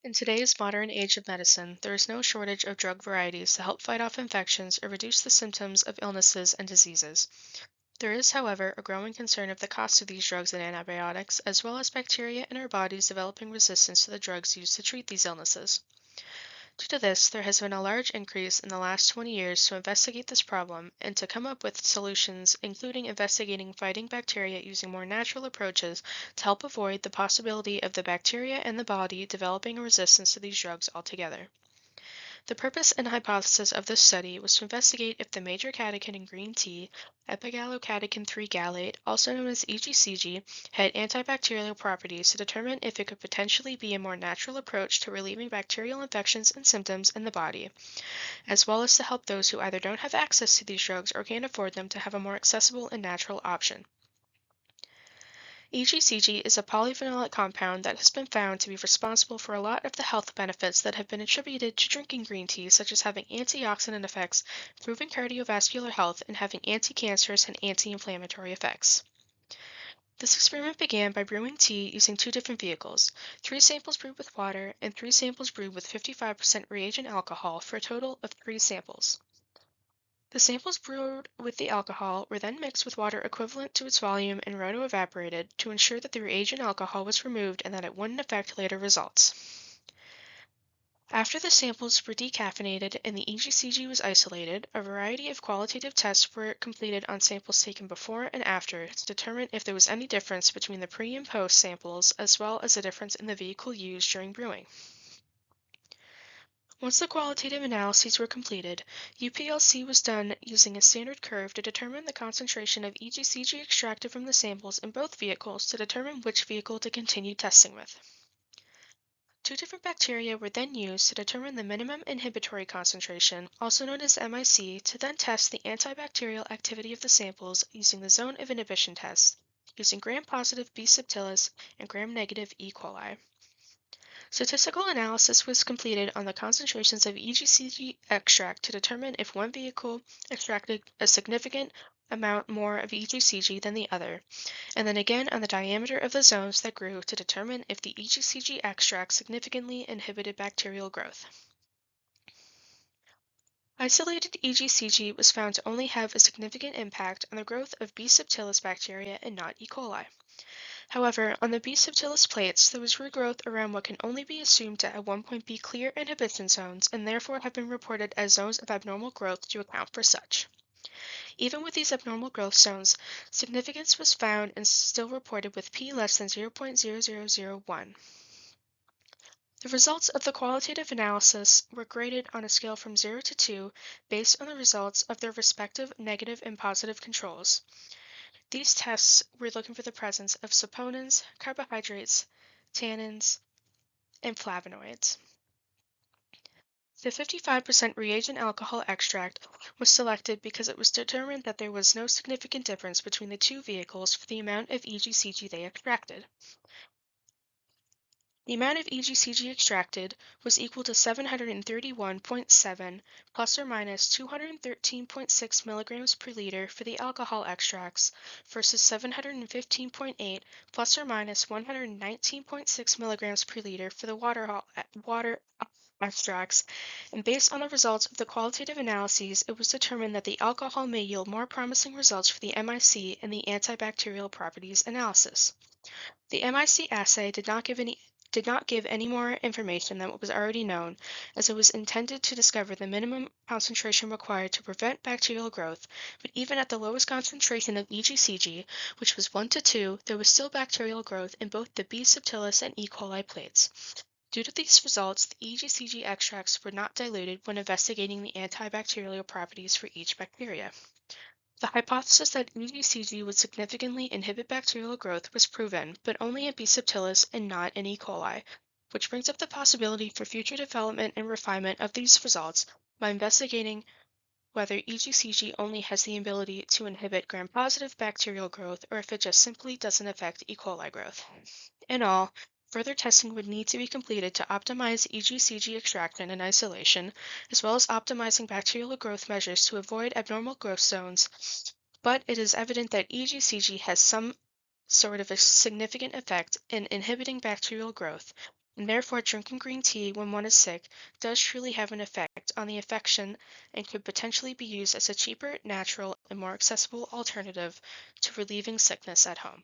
In today's modern age of medicine, there is no shortage of drug varieties to help fight off infections or reduce the symptoms of illnesses and diseases. There is, however, a growing concern of the cost of these drugs and antibiotics, as well as bacteria in our bodies developing resistance to the drugs used to treat these illnesses. Due to this, there has been a large increase in the last 20 years to investigate this problem and to come up with solutions, including investigating fighting bacteria using more natural approaches to help avoid the possibility of the bacteria in the body developing a resistance to these drugs altogether. The purpose and hypothesis of this study was to investigate if the major catechin in green tea, epigallocatechin 3 gallate, also known as EGCG, had antibacterial properties to determine if it could potentially be a more natural approach to relieving bacterial infections and symptoms in the body, as well as to help those who either don't have access to these drugs or can't afford them to have a more accessible and natural option. EGCG is a polyphenolic compound that has been found to be responsible for a lot of the health benefits that have been attributed to drinking green tea, such as having antioxidant effects, improving cardiovascular health, and having anti-cancerous and anti-inflammatory effects. This experiment began by brewing tea using two different vehicles, 3 samples brewed with water and 3 samples brewed with 55% reagent alcohol for a total of 3 samples. The samples brewed with the alcohol were then mixed with water equivalent to its volume and roto-evaporated to ensure that the reagent alcohol was removed and that it wouldn't affect later results. After the samples were decaffeinated and the EGCG was isolated, a variety of qualitative tests were completed on samples taken before and after to determine if there was any difference between the pre and post samples, as well as a difference in the vehicle used during brewing. Once the qualitative analyses were completed, UPLC was done using a standard curve to determine the concentration of EGCG extracted from the samples in both vehicles to determine which vehicle to continue testing with. 2 different bacteria were then used to determine the minimum inhibitory concentration, also known as MIC, to then test the antibacterial activity of the samples using the zone of inhibition test, using gram-positive B. subtilis and gram-negative E. coli. Statistical analysis was completed on the concentrations of EGCG extract to determine if one vehicle extracted a significant amount more of EGCG than the other, and then again on the diameter of the zones that grew to determine if the EGCG extract significantly inhibited bacterial growth. Isolated EGCG was found to only have a significant impact on the growth of B. subtilis bacteria and not E. coli. However, on the B. subtilis plates, there was regrowth around what can only be assumed to at one point be clear inhibition zones and therefore have been reported as zones of abnormal growth to account for such. Even with these abnormal growth zones, significance was found and still reported with p less than 0.0001. The results of the qualitative analysis were graded on a scale from 0 to 2 based on the results of their respective negative and positive controls. These tests were looking for the presence of saponins, carbohydrates, tannins, and flavonoids. The 55% reagent alcohol extract was selected because it was determined that there was no significant difference between the two vehicles for the amount of EGCG they extracted. The amount of EGCG extracted was equal to 731.7 plus or minus 213.6 milligrams per liter for the alcohol extracts versus 715.8 plus or minus 119.6 milligrams per liter for the water extracts, and based on the results of the qualitative analyses, it was determined that the alcohol may yield more promising results for the MIC in the antibacterial properties analysis. The MIC assay did not give any more information than what was already known, as it was intended to discover the minimum concentration required to prevent bacterial growth, but even at the lowest concentration of EGCG, which was 1 to 2, there was still bacterial growth in both the B. subtilis and E. coli plates. Due to these results, the EGCG extracts were not diluted when investigating the antibacterial properties for each bacteria. The hypothesis that EGCG would significantly inhibit bacterial growth was proven, but only in B. subtilis and not in E. coli, which brings up the possibility for future development and refinement of these results by investigating whether EGCG only has the ability to inhibit gram-positive bacterial growth or if it just simply doesn't affect E. coli growth. In all, further testing would need to be completed to optimize EGCG extraction and isolation, as well as optimizing bacterial growth measures to avoid abnormal growth zones, but it is evident that EGCG has some sort of a significant effect in inhibiting bacterial growth, And therefore, drinking green tea when one is sick does truly have an effect on the affection and could potentially be used as a cheaper, natural, and more accessible alternative to relieving sickness at home.